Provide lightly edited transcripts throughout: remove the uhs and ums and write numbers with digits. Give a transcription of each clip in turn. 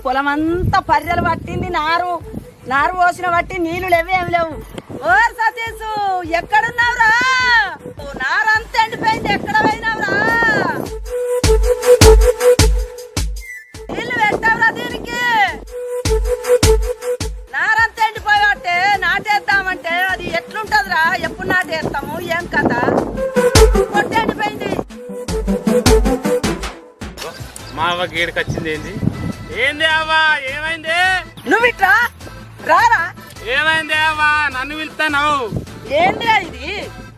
పొలం అంతా పర్రెలు పట్టింది, నారు పోసిన బట్టి నీళ్లు లేవేం లేవు. ఓ సతీష్ ఎక్కడున్నావురా? నారంతా ఎండిపోయింది, ఎక్కడ పోయినావురా? నీళ్లు పెట్టావురా దీనికి? నారంతా ఎండిపోయాటే నాటేద్దామంటే అది ఎట్లుంటదిరా? ఎప్పుడు నాటేస్తాము? ఏం కథ? కొట్టి ఎండిపోయింది. మా అవ్వకి ఏడుకి వచ్చింది. ఏంది అవ్వా? ఏమైంది? నువ్వు ఇట్లా రారా? ఏమైంది అవ్వా? నన్ను పిలుస్తాను. ఏంది ఇది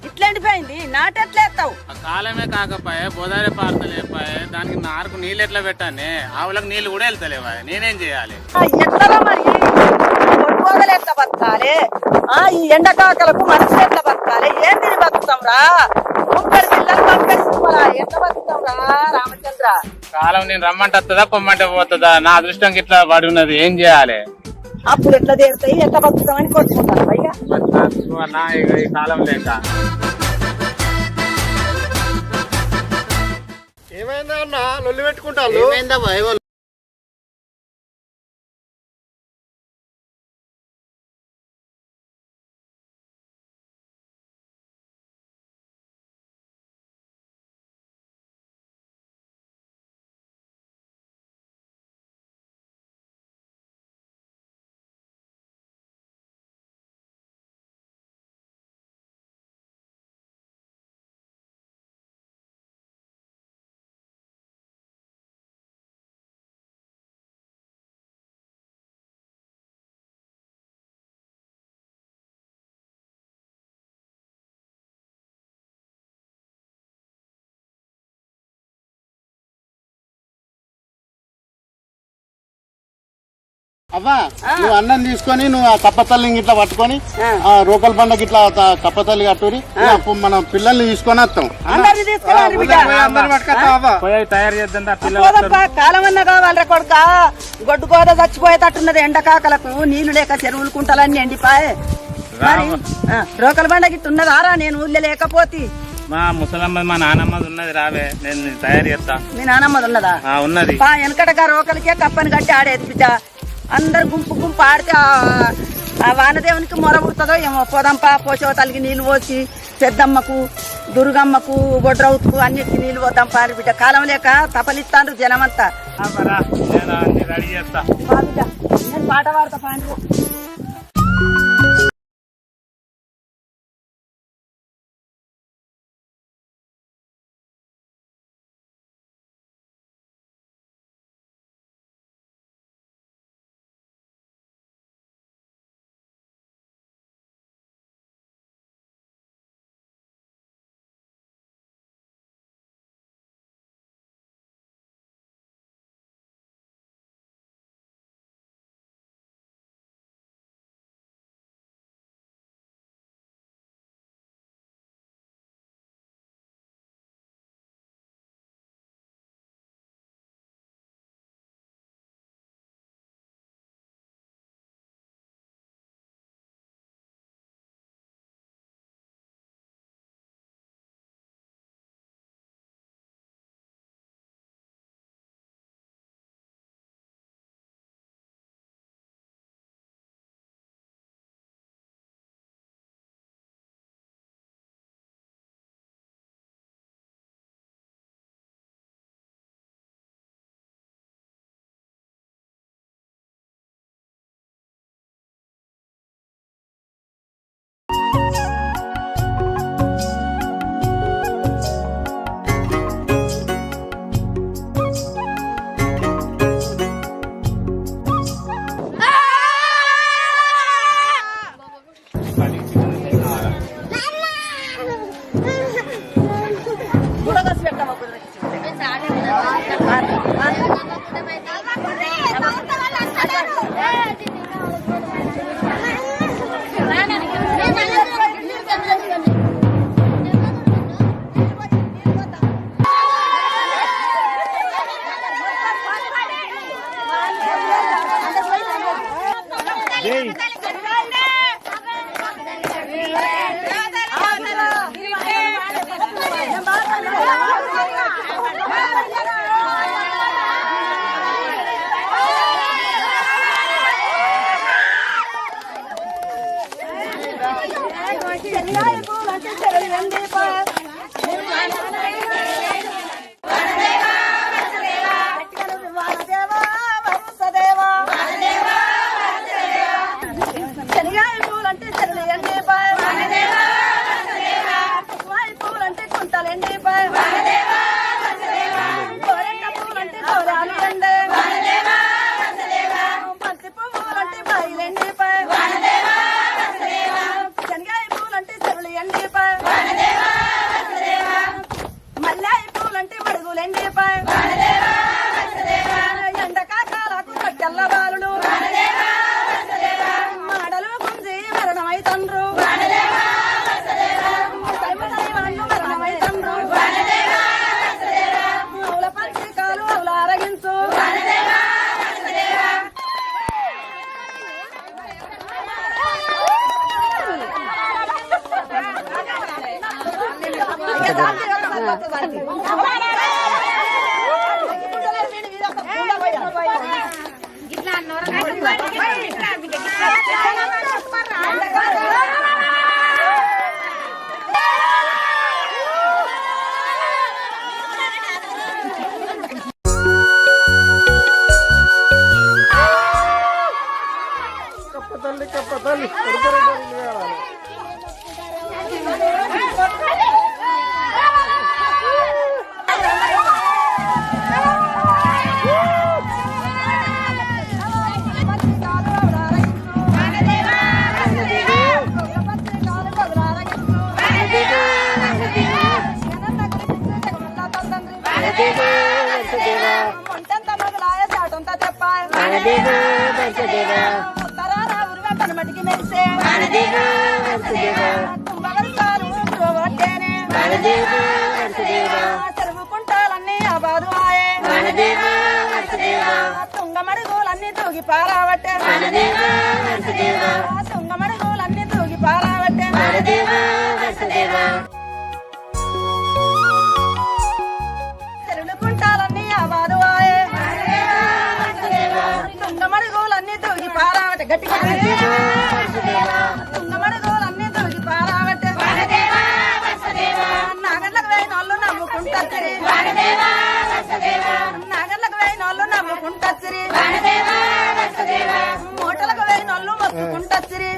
ఇట్లా ఎండిపోయింది? నాటెట్లేస్తావు? కాలమే కాకపోయే బోదారే పారతలేపాయే, దానికి నారుకు నీళ్ళు ఎట్లా పెట్టానే? ఆవులకు నీళ్లు కూడా వెళ్తలేవా? నేనేం చేయాలి? ఎట్లా మరి కొట్టుకోగలు ఎట్లా బతకాలి? ఈ ఎండకాకలకు మనుషులు ఎట్లా బతకాలి? ఏం తిని బతుకుతాం రా? ముక్కడి పిల్లలు పంపేసుకోవాలా? ఎట్లా బతుకుతాం రా రామచంద్ర? కాలం నేను రమ్మంటే వస్తుందా పొమ్మంటే పోతుందా? నా అదృష్టం ఇట్లా పడి ఉన్నది, ఏం చేయాలి? అప్పుడు ఎట్లా తీరుతాయి? ఎట్లా బతుకుతామని కొట్టుకుంటాను పైగా. ఈ కాలం లేక ఏమైందా అన్న లొల్లి పెట్టుకుంటారు? ఏమైందా భయ? అవ్వా నువ్వు అన్నం తీసుకొని నువ్వు ఆ కప్పతల్లి ఇట్లా పట్టుకొని ఆ రోకల బండకి ఇట్లా కప్పతల్లి కట్టుని మన పిల్లల్ని తీసుకొని వస్తాం. తయారు చేద్దాం. కాలం అన్నా కావాలి కొడుక. గొడ్డు కోద చచ్చిపోయేటట్టున్నది ఎండకాకలకు. నీళ్లు లేక చెరువులు కుంటలన్నీ ఎండిపాయే. మరి రోకల బండ గిట్ట ఉన్నదారా? నేను ఊళ్ళో లేకపోతే మా ముసలమ్మ మా నానమ్మది ఉన్నది, రావే నేను తయారు చేస్తా. మీ నానమ్మది ఉన్నదా? ఉన్నది. వెనకటగా రోకలకే కప్పని కట్టి ఆడేది బిడ్డ. అందరు గుంపు గుంపు ఆడితే ఆ వానదేవునికి మొర పుడుతుందో ఏమో. పోదంపా పోషవ తల్లికి నీళ్లు పోసి, పెద్దమ్మకు, దుర్గమ్మకు, గొడ్రవుతుకు అన్నిటికి నీళ్లు పోతాం పారి బిడ్డ. కాలం లేక తపలిస్తాను జనమంతా. రెడీ చేస్తా. నేను పాట పాడతా పాండ్రు. తల్లి కొడుకు కావాలి. చెరువుకుంటాలన్నీ అబాదు ఆయే తుంగమడుగులన్నీ తూగి పారావట్టే తుంగమడుగులన్నీ తూగి పారావట్టే చెరువుకుంటాలన్నీ అబాదు ఆయే తుంగమడుగులన్నీ తూగి పారావట్టే గట్టిగా తుంగమడుగులన్నీ తూగి పారావట్టే నాగర్లకు వేయిన వాళ్ళు నమ్ముకుంటారు నాగర్లకు వేయిన వాళ్ళు నమ్ముకుంటారు మూటలకు వేయిన వాళ్ళు మొత్తుకుంటారు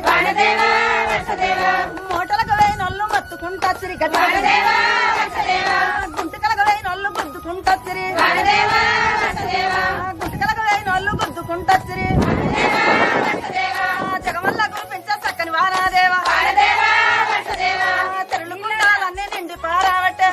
మూటలకు వేయిన వాళ్ళు మొత్తుకుంటారు గుంటుకలకు వేయిన వాళ్ళు గుద్దుకుంటారు గుంటుకలకు వేయిన వాళ్ళు గుద్దుకుంటారు జగమల్లకు పెంచే చక్కని వారాదేవా తెరులుకుంటాలన్నీ నిండి పారావట్టే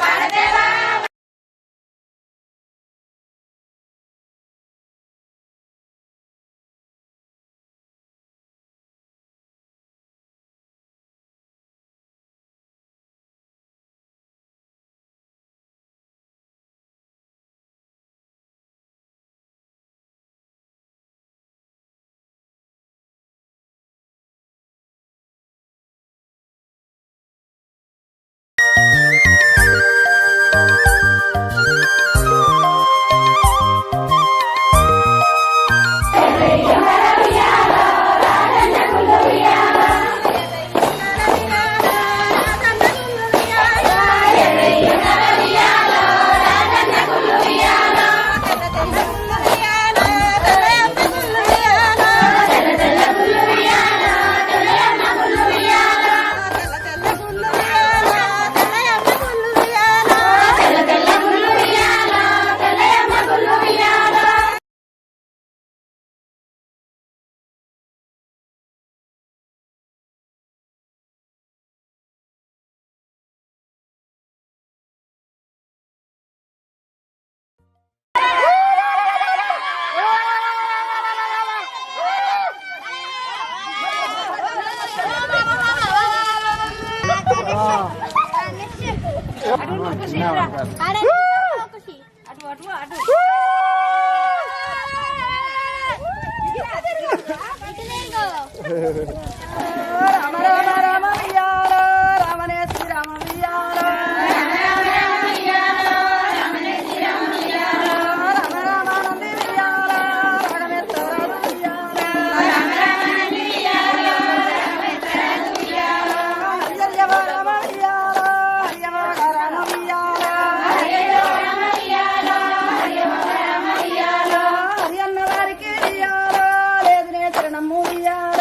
రామ రామ రామ వియాల రామనే శ్రీరామ వియాల రామ రామ నంది వియాల రాఘవేశ్వర వియాల హరియవ రామ వియాల హరియవ రామ వియాల హరియన్న వారికి వియాల లేదు నే శరణము వియాల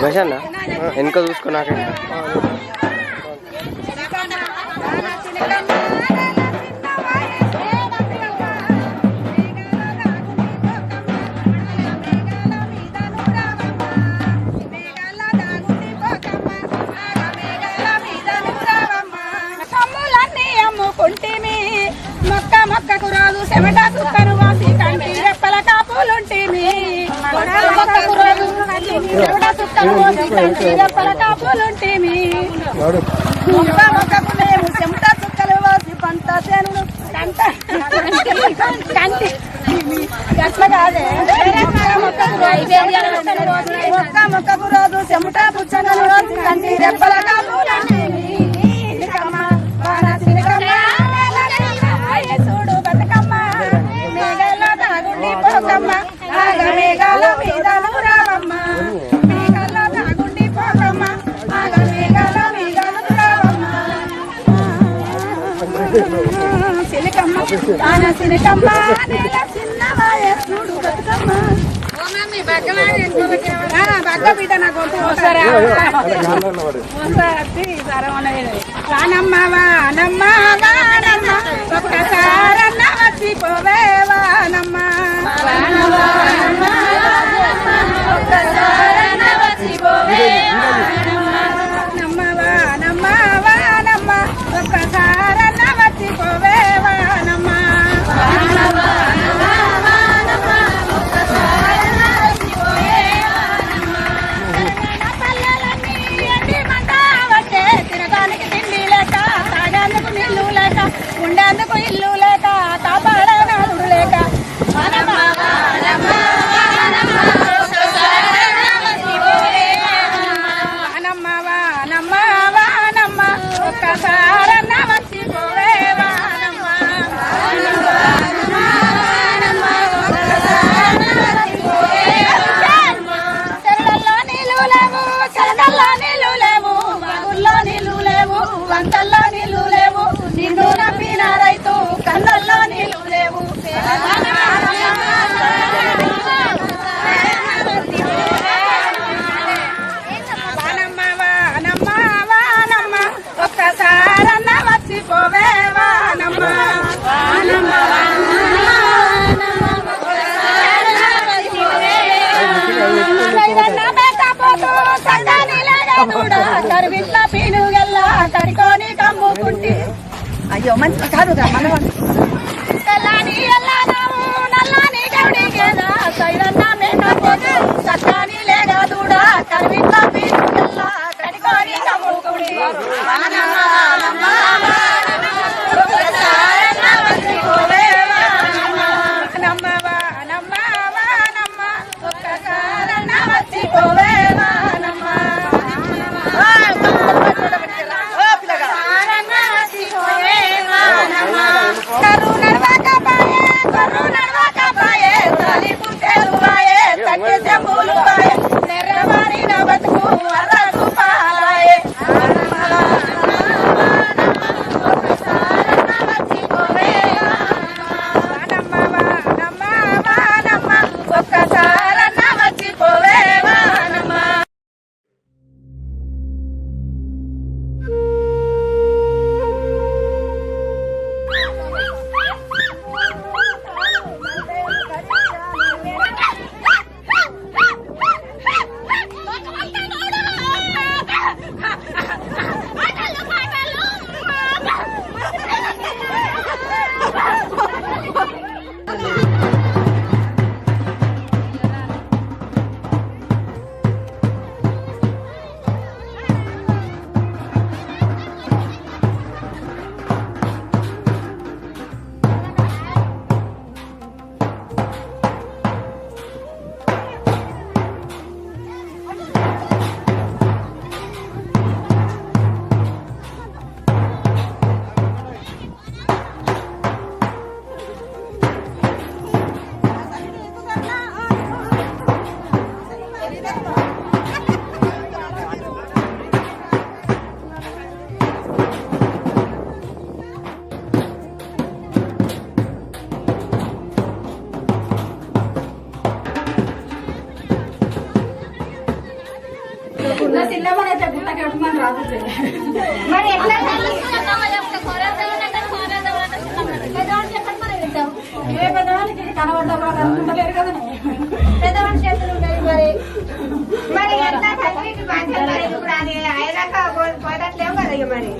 మహేష్ వెనక చూసుకో నాకు అమ్ముకుంటేమి మొక్క మొక్కకు రాదు చెమట సుక్కను వాసి కంటి రెప్పల కాపులుంటేమి మొక్కకు రాదు చెమట సుక్కను వాసి కంటి రెప్పల కాపులుంటేమి మొక్క మొక్కకు లేవు చెమట సుక్కలు వాసి పంట చేను కంటి అట్లా కాదే మొక్క మొక్కకు రాదు చెమట పుచ్చను వాసి కంటి రెప్పల కాపులుంటేమి చూడు బతుకమ్మ మేఘాల తాగుండి పోకమ్మ ఆగ మేఘాల మీద రావమ్మ మేఘాల తాగుండి పోకమ్మ ఆగ మేఘాల మీద రావమ్మ సిలికమ్మ ఆన సిలికమ్మ నేల చిన్నవాయ చూడు బతుకమ్మ బగ్గ బిడ్డ నా గొంతు వానమ్మ వానమ్మ వానమ్మ ఒక్కసారన్న వచ్చిపోవే వానమ్మ ఒక్కసారన్న వచ్చిపోవే వానమ్మ వానమ్మ వానమ్మ ఒక్కసారన్న వచ్చిపోవే వానమ్మ ఉండేందుకు ఇల్లు లేక కాపాడనాడు లేక వానమ్మ వానమ్మ వానమ్మ ఒక్కసారన్న వచ్చిపోవే వానమ్మ చెరువుల్లో నీళ్ళు లేవు చెరగల్లో నీళ్ళు లేవు బాగుల్లో నీళ్ళు లేవు వంతల్లో నీళ్ళు లేవు నిన్ను నమ్మిన రైతు కళ్ళల్లో నీళ్ళు లేవు వానమ్మ వానమ్మ వానమ్మ ఒక్కసారన్న వచ్చిపోవే వానమ్మ కరువిట్ల పీనుగల్లా కరికోని కమ్ముకుంటే అయ్యో మంచి కాదుగా మనం తెల్లని ఎల్లాను నల్లని గౌడి గేద సైరన్న మేకపోతే సత్తాని లేగా దూడ కరువిట్ల పీనుగల్లా కరికోని కమ్ముకుంటే వానమ్మ వానమ్మ ఒక్కసారన్న వచ్చిపోవే వానమ్మ వానమ్మ వానమ్మ ఒక్కసారన్న వచ్చిపో మరి ఎట్లా పెద్దవాడి చేతులు ఉన్నాయి మరి మరి ఎట్లా తల్లికి బాధ్యత ఇప్పుడు అది అయ్యాక పోయట్లేవు కదా ఇక మరి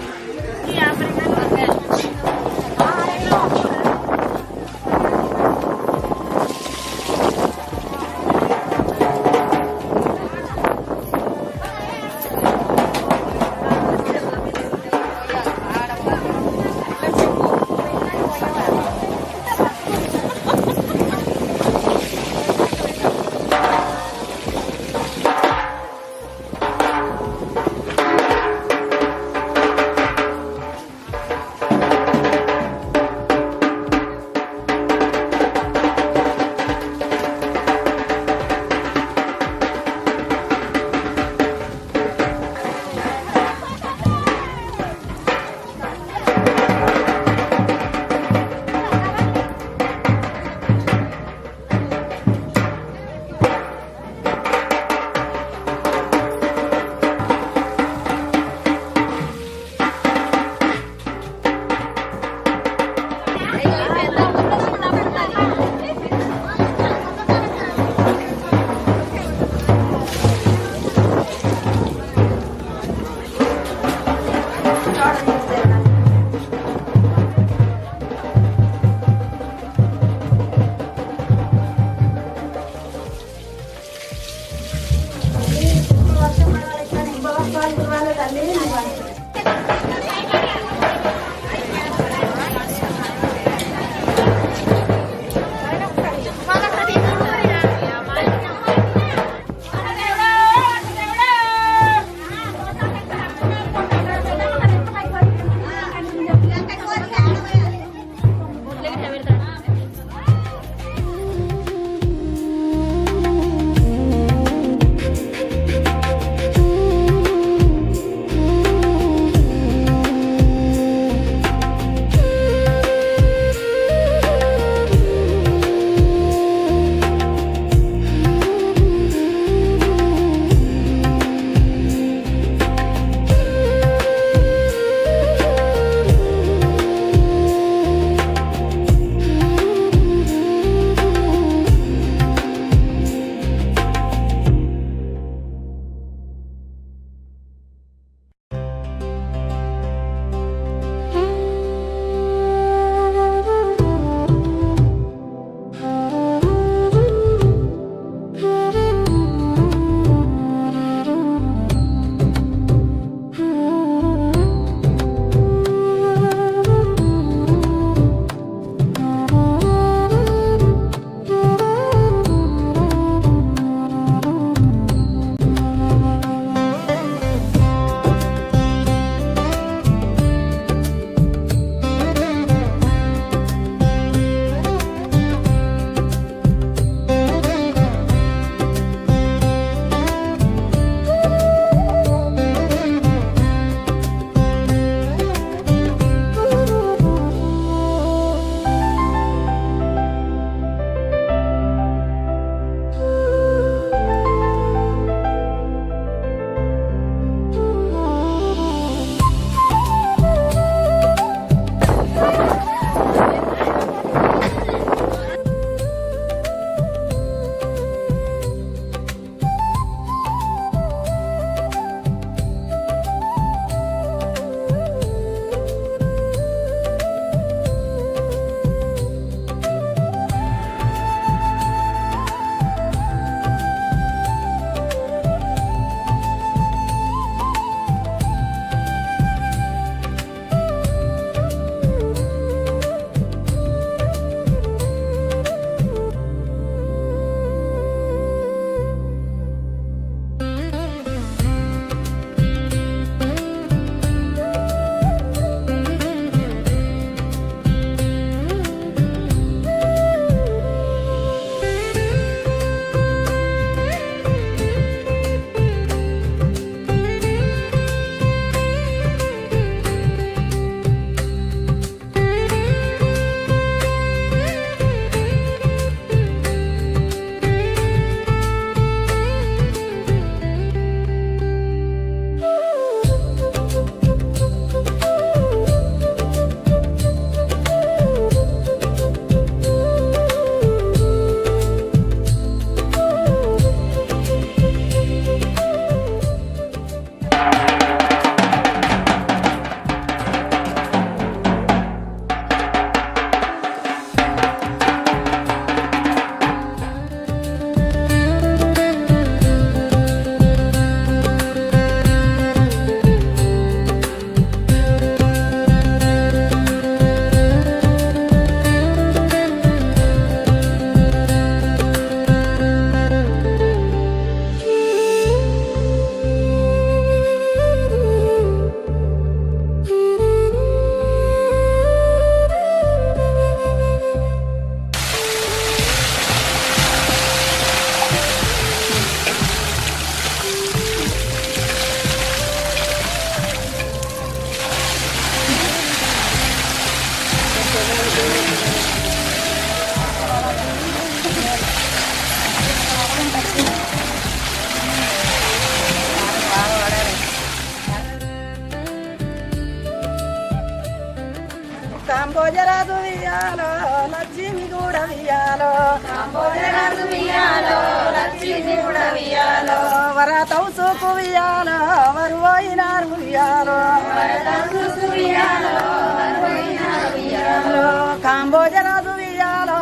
కాంబోజరాజు వియాలో లక్ష్మి కూడా వియాలో కాంబోజరాజు వియాలో లక్ష్మి కూడా వియాలో వరతౌ సూకు వియాలో వరువైనారు వియాలో వరదసు వియాలో వరువైనారు వియాలో కాంబోజరాజు వియాలో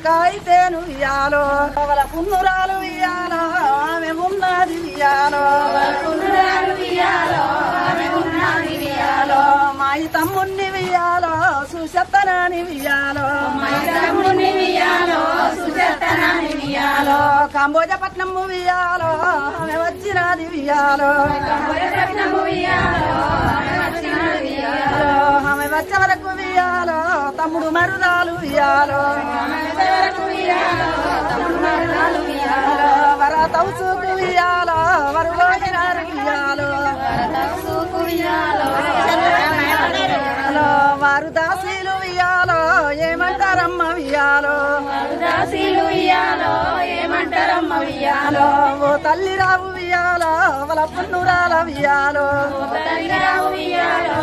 కాయితేను వియాలో వాళ్ళ పున్నురాలు వియాలో ఆమె ఉన్నది వియాలో పునరాలు వియాలో ఆమె ఉన్నది వియాలో మాయి తమ్ముణ్ణి వియాలో సుశత్తనాని వియాలో మైదముని వియాలో సుజతనాని వియాలో కాంబోజపట్నం వియాలో ఆమె వచ్చినది వియాలో కాంబోజరత్నము వియాలో ఆమె వచ్చినది వియాలో ఆమె వచ్చే వరకు వియాలో తమ్ముడు మరుదాలు వియాలో వరకు వియాలో తమ్ముడు మరునాలు వియాలో వరతౌసుకు వియాలో వరువైనారు వియాలో వరదసుకు వియాలో వారు దాసీలు వియాలో ఏమంటారమ్మ వియాలో వరదాసీలు వియాలో ఏమంటారమ్మ వియాలో ఓ తల్లి రావు వియాలో వాళ్ళ పున్నురాల వియాలో తల్లిరావు వియాలో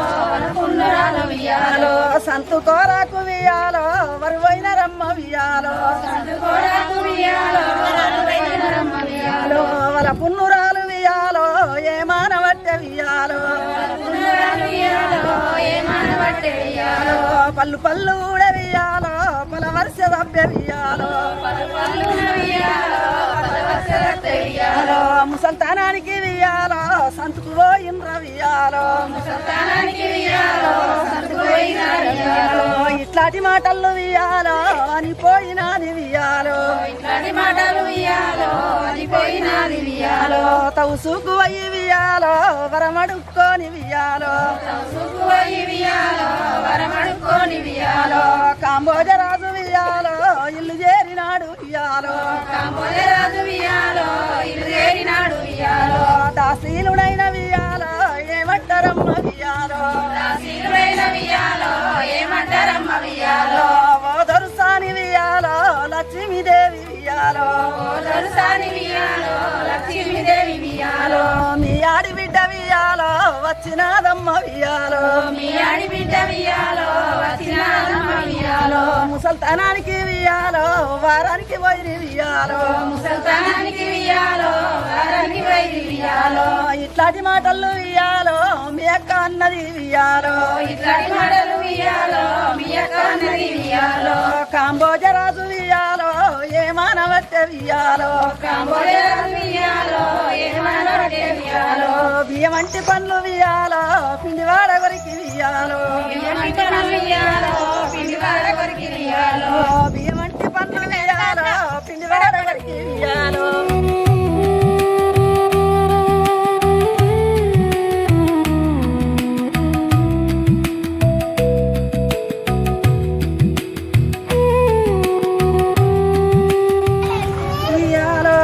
పునరాలు వియాలో సంతు కోరాకు వియాలో వరువైన రమ్మ వియాలో కోరాకు వియాలో వరదైనరమ్మ వియాలో వాళ్ళ పున్నురాలు వియాలో ఏమానవట్టె వియాలో పునరాలు వియాలో ఏమానవట్టే వియాలో పళ్ళు పళ్ళు ఊడ వియాలో పల వర్ష సభ్య వియాలో పల్లున వియాలో పదవసరతే వియాలో ముసల్తానానికి వియాలో సంతుకు పోయిండ్ర వియాలో సంతానానికి వియాలో సంతుపోయినారు వియాలో ఇట్లాంటి మాటలు వియాలో అని పోయినాది వియాలో ఇట్లాంటి మాటలు వియాలో అని పోయినాది వియాలో తౌసుకు అయ్యి వియాలో వరమడుక్కొని వియాలో సుకువయి వియాలో వరమడుకోని వియాలో కాంబోజరాజు వియాలో ఇల్లు చేరినాడు వియాలో కాంబోజరాజు వియాలో ఇల్లు చేరినాడు వియాలో దాసీలుడైన వియాలో ఏమంటారమ్మ వియాలో దాసీలుడైన వియాలో ఏమంటారమ్మ వియాలో ఓదరుసాని వియాలో లక్ష్మీదేవి వియాలో దొరసాని వియాలో లక్ష్మీదేవి వియాలో మీ ఆడి బిడ్డ వియాలో వచ్చినాదమ్మ వియాలో మీ ఆడిబిడ్డ వియాలో వచ్చినాదమ్మ వియాలో ముసల్తనానికి వియాలో వారానికి వైరి వియాలో ముసల్తానానికి వియాలో వారానికి వైరి వియాలో ఇట్లాంటి మాటలు వియాలో మీ అక్క అన్నది వియాలో ఇట్లాంటి మాటలు వియాలో మీ అక్క అన్నది వియాలో కాంబోజరాజు వియాలో ఏమానవట్టె వియాలో కాంబోజరాజు వియాలో ఏమానవట్టే వియాలో బియ్యమంటి పండ్లు వియాలో పిండివాడ వరికి వియాలో బియ్యంటి పనులు వియాలో పిండివాడ కొరికి వియాలో బియ్యమంటి పండ్లు వియాలో పిండివాడ వరికి వియాలో వియాలో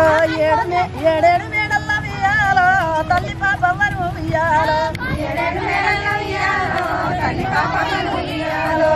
ఏడేడు మేడల్ల వియాలో తల్లి పాప వరు వియాలో ఏడేడు మేడల వియాలో తల్లి పాపలను వియాలో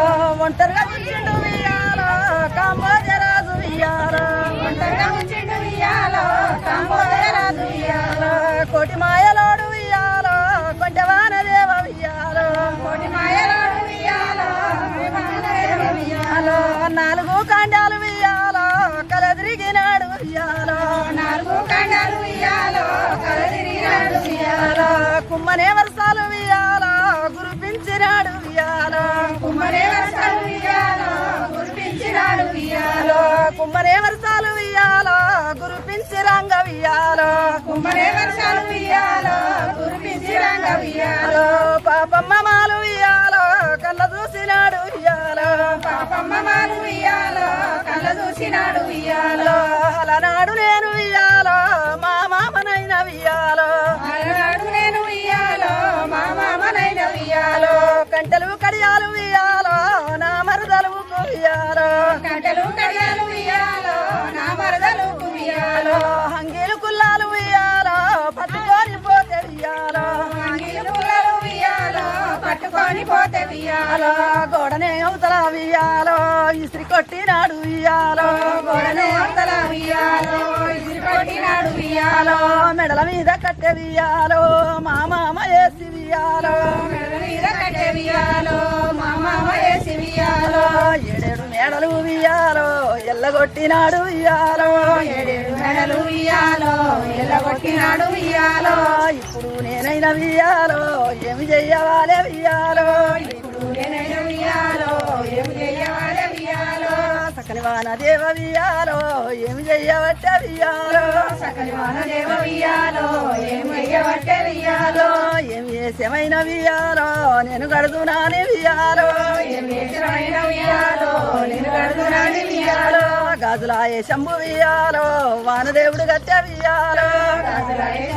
ఒంటరిగా కూర్చుండు వియాలో కాంబోజరాజు వియాలో ఒంటరిగా ఉంచిండు వియాలో కాంబోజరాజు వియాలో కోటి మాయలోడు వియాలో కొంటవాన దేవ వియాలో కోటి మాయలోడు వియాలో విమానదేవ వియాలో నాలుగు కాండాలు వియాలో కలదిరిగినాడు వియాలో నాలుగు కండాలు వియాలో కలదిరిగినాడు వియాలో కుమ్మనే వర్షాలు వియాలో గురిపించినాడు వియాలో కుమ్మరే వర్షాలు వియాలో కురిపించినాడు వియాలో కుమ్మనే వర్షాలు వియాలో గురిపించి రంగ వియాలో కుమ్మరే వర్షాలు వియాలో కురిపించి రంగ వియాలో పాపమ్మ మాలు వియాలో కళ్ళ చూసినాడు వియాలో పాపమ్మ మాను వియాలో కళ్ళ చూసినాడు వియాలో అలనాడు నేను వియాలో మా మామనైన వియాలో అలనాడు నేను వియాలో మా మామనైన వియాలో కంటలు కడియాలు వియాలో నా మరదలు వియాలో కంటలు కడియాలు వియాలో నా మరదలు వియాలో హంగీలు కుల్లాలు వియాలో పట్టుకొని పోతే వియాలో అంగిలు పుల్లలు వియాలో పట్టుకొని పోతే వియాలో గోడనే అవతల వియాలో ఇస్త్రీ కొట్టినాడు వియాలో గోడనే అవతల వియాలో ఇసిరి కొట్టినాడు వియాలో మెడల మీద కట్టె వియాలో మా మామ వేసి వియాలో మెడల మీద కట్టె వియాలో మా మామ వేసి వియాలో ఉయ్యాలో ఏడేడు మేడలు ఉయ్యాలో ఎల్లగొట్టినాడు ఉయ్యాలో ఏడేడు మెడలు ఉయ్యాలో ఎల్లగొట్టినాడు ఉయ్యాలో ఇప్పుడు నేనైనా ఉయ్యాలో ఏమి చెయ్యవాలే ఉయ్యాలో ఇప్పుడు నేనైనా ఉయ్యాలో ఏమి చెయ్యవాలే ఉయ్యాలో సకలి వానదేవ ఉయ్యాలో ఏమి చెయ్యవట్టే ఉయ్యాలో సకలి వానదేవ ఉయ్యాలో ఏమి చెయ్యవట్టే ఉయ్యాలో ఏమి చేసేమైన ఉయ్యాలో నేను గడుదునాని ఉయ్యాలో ఏమి చేసిన ఉయ్యాలో నేను గడుదునాని ఉయ్యాలో గాజులాయే శంభు ఉయ్యాలో వానదేవుడు గట్టె ఉయ్యాలో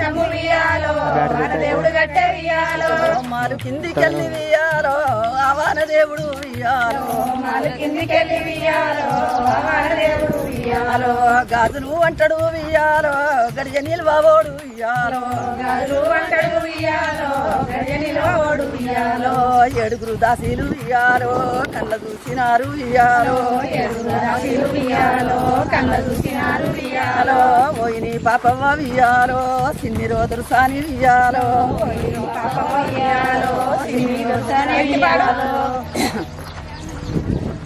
శంభు ఉయ్యాలో వానదేవుడు గట్టె ఉయ్యాలో మాలు కిందికెళ్ళి ఉయ్యాలో ఆ వానదేవుడు ఉయ్యాలో మాలు కిందికెళ్ళి ఉయ్యాలో వానదేవుడు ఉయ్యాలో గాజులు అంటడు ఉయ్యాలో గడియ నిల్వోడు ఉయ్యాలో గాజులు అంటడు ఉయ్యాలో గడియ నిలవోడు ఉయ్యాలో ఏడుగురు దాసీలు ఉయ్యాలో కళ్ళ చూసినారు ఉయ్యాలో ఏడుగురు దాసీలు ఉయ్యాలో కళ్ళ చూసినారు ఉయ్యాలో పోయిని పాపమ్మ ఉయ్యాలో సిన్ని రోజులు సాని ఉయ్యాలో పాపమ్మ ఉయ్యాలో సిన్ని దొరసాని ఉయ్యాలో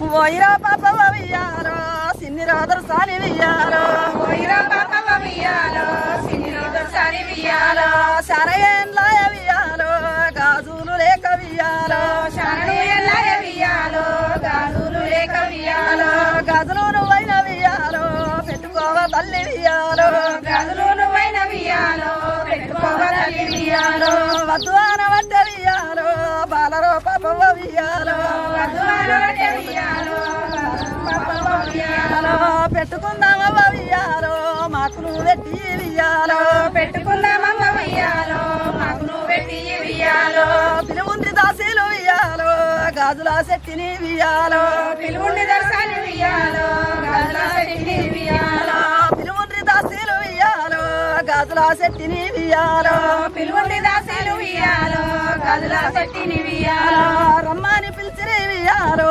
పోయిరా పాపమ్మ ఉయ్యాలో సిన్ని రోజులు సాని ఉయ్యాలో పోయిరా పాపమ్మ ఉయ్యాలో సిన్ని దొరసాని ఉయ్యాలో శరయేంలాయ ఉయ్యాలో గాజులు లేక ఉయ్యాలో శరణు ఎల్లాయ ఉయ్యాలో గాజులు లేక ఉయ్యాలో గాజులు నువ్వైన ఉయ్యాలో పెట్టుకోవ తల్లి ఉయ్యాలో గాజులు నువ్వైన ఉయ్యాలో పెట్టుకోవాలి ఉయ్యాలో వద్దు అనవట్టే ఉయ్యాలో బాలరో పాపమ్మ ఉయ్యాలో వధువరవటే ఉయ్యాలో పాపమ్మ ఉయ్యాలో పెట్టుకుందామవ్వ ఉయ్యాలో మాకు నువ్వు పెట్టి ఉయ్యాలో పెట్టుకుందామమ్మ ఉయ్యాలో మాకు నువ్వు పెట్టి ఉయ్యాలో పిలువుంది దాసీలు ఉయ్యాలో గాజుల శెట్టిని ఉయ్యాలో పిలువుండి దర్శని ఉయ్యాలో గాజుల శెట్టిని ఉయ్యాలో పిలువుంది దాసీలు ఉయ్యాలో గాజుల శెట్టిని ఉయ్యాలో పిలువుండి దాసీలు ఉయ్యాలో గాజుల శెట్టిని ఉయ్యాలో రమ్మని పిలిచిరి ఉయ్యాలో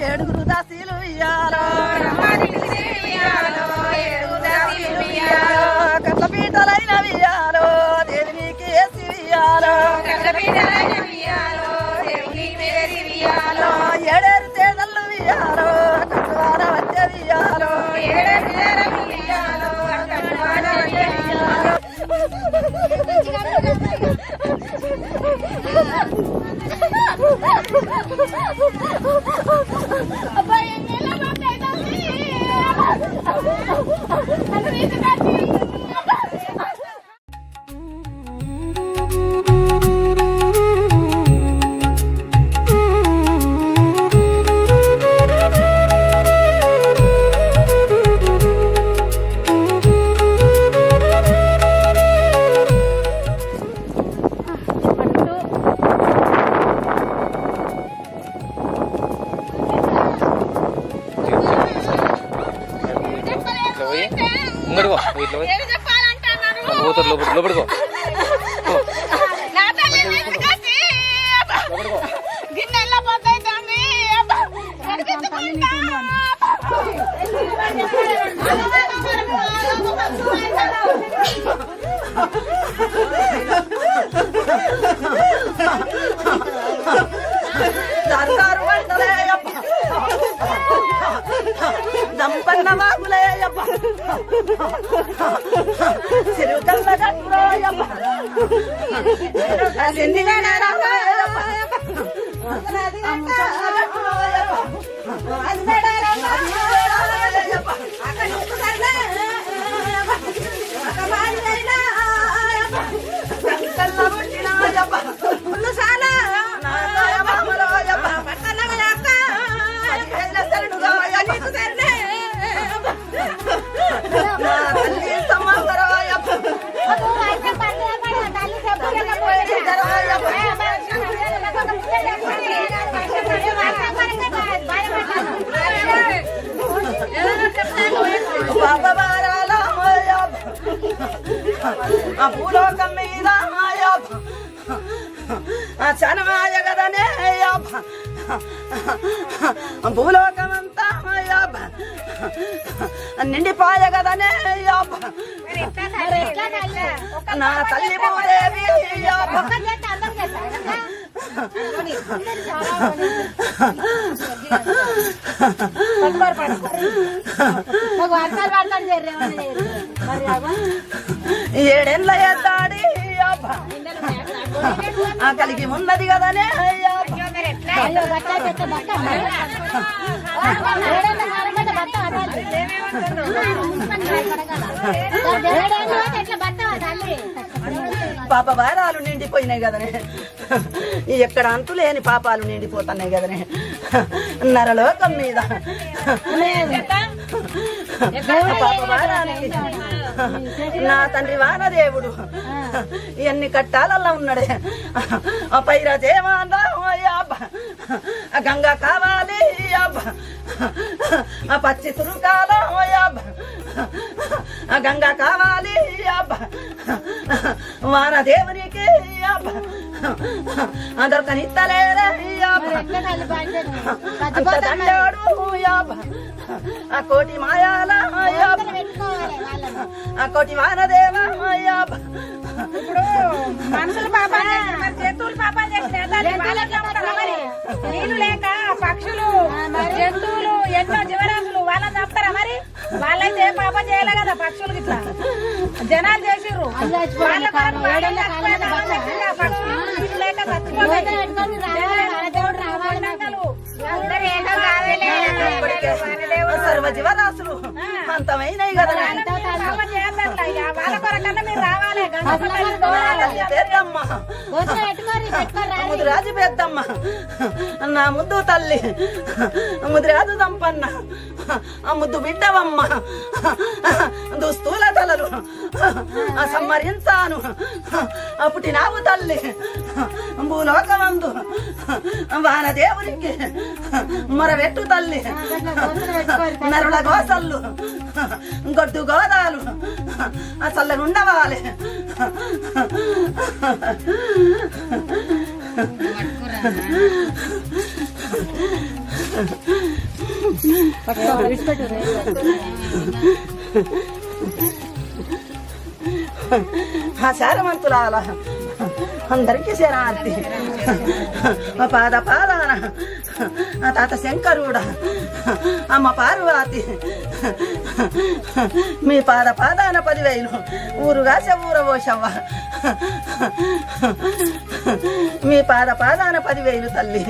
ఏడుగురు దాసీలు ఉయ్యాలో రమ్మని పిలిచి ఉయ్యాలో ఏడుగురు దాసీలు ఉయ్యాలో కట్ల పీటలైన ఉయ్యాలో దేవినికి వేసి ఉయ్యాలో కళ్ళపీటలైన ఉయ్యాలో దేవుని పేరు ఉయ్యాలో ఏడేరు తేదళ్ళు ఉయ్యాలో కట్టువార వచ్చే ఉయ్యాలో ఏడేడు నేరలు ఉయ్యాలో కట్టువాడ వచ్చే ఉయ్యాలో ఇట్లా పోయి ముంగడుకో ఇట్లా పోయి పోతారు లోపడుకో సర్కారు వంటలే అప్ప దంపన్న వాకులే అప్ప సిరుకల్ల కట్టురో అప్ప సిన్నిగా నారాయణ భూలోకం మీద చనమాయ కదనే భూలోకమంతా నిండిపాయ కదనే నా తల్లి భూదేవి ఏడేళ్ళ ఎద్దాడి అబ్బా కలిగి ఉన్నది కదనే అయ్యా పాప భారాలు నిండిపోయినాయి కదనే ఎక్కడ అంతులేని పాపాలు నిండిపోతున్నాయి కదనే నరలోకం మీద పాప భారానికి నా తండ్రి వానదేవుడు ఎన్ని కట్టాలల్లా ఉన్నాడే పైరా దేవానా గంగా కావాలి పచ్చి తురుకాల గంగా కావాలి వానదేవునికి దొరకనిత్తలేరే కోటి మాయాల కోటి వానదేవ ఇప్పుడు మనుషులు పాపాలు చేసిన మరి జంతువులు పాపాలు చేసిన నీళ్లు లేక పక్షులు జంతువులు ఎన్నో జీవరాశులు వాళ్ళని చంపుతారా మరి వాళ్ళైతే ఏ పాపం చేయలే కదా పక్షులు ఇట్లా జనాలు చేసిర్రు వాళ్ళ కొరకు పక్షులు నీళ్లు లేక చచ్చిపోతాయి సర్వ జీవరాశులు అంతమైనాయి కదా వాళ్ళ కొరకన్నా మీరు రావాలి పెద్దమ్మ ముదిరాజు పెద్దమ్మ నా ముద్దు తల్లి ముదిరాజు దంపన్న ముద్దు బిడ్డవమ్మ దుస్తుల తలలు సమ్మరించాను పుట్టినావు తల్లి భూలోకమందు వానదేవునికి మొరవెట్టు తల్లి నరుల గోసల్లు గొడ్డు గోదాలు చల్లగుండవాలి శారమంతులాల అందరికీ శరణార్థి పాద పాదాన తాత శంకరుడ అమ్మ పార్వతి మీ పాద పాదాన 10,000 ఊరుగా ఊరవోషవ్వ మీ పాద పాదాన 10,000 తల్లి